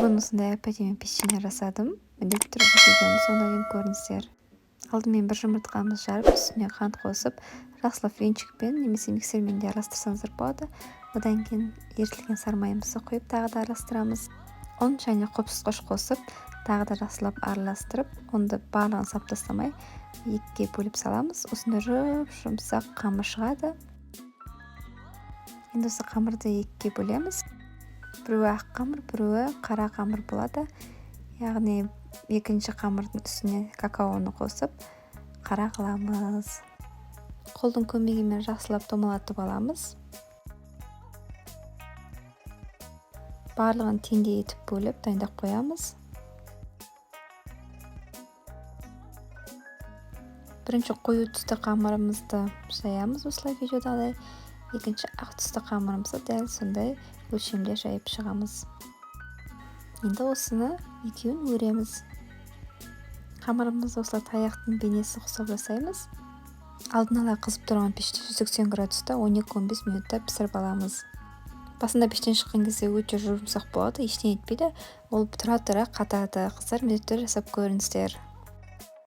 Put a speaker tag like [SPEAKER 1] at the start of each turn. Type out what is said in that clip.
[SPEAKER 1] Бүгін осындай әп-әдемі печенье жасадым. Міндетті түрде видеоны соңына дейін көріңіздер. Алдымен бір жұмыртқамызды жарып, үстіне қант қосып, жақсылап венчикпен немесе миксермен де араластырсаңыздар болады. Одан кейін ерітілген сары майымызды құйып, тағы да араластырамыз. 10 және қопсысқыш қосып, тағы да жақсылап араластырып, онды барлығын сап тастамай, екіге бөліп саламыз. Осында жұмсақ қамыр шығады. Енді осы қамырды екіге бөлеміз. Біреуі ақ қамыр, біреуі қара қамыр болады. Яғни екінші қамырдың үстіне какаоны қосып, қара қыламыз. Қолдың көмегімен жақсылап томалатып аламыз. Барлығын теңдей етіп бөліп дайындап қоямыз. Бірінші қою түсті қамырымызды жаямыз осылай видеодағыдай. Екінші ақ түсті қамырымызды дәл сондай өлшемде жайып шығамыз. Енді осыны екеуін өреміз. Қамырымызды осылай таяқтың бейнесі ұқсап жасаймыз. Алдын ала қызып тұрған пеште 180 градуста 12-15 минутта пісіріп аламыз. Басында пештен шыққан кезде өте жұмсақ болады, ештеңе етпейді. Ол тұра қатады. Қыздар міндетті жасап көріңіздер.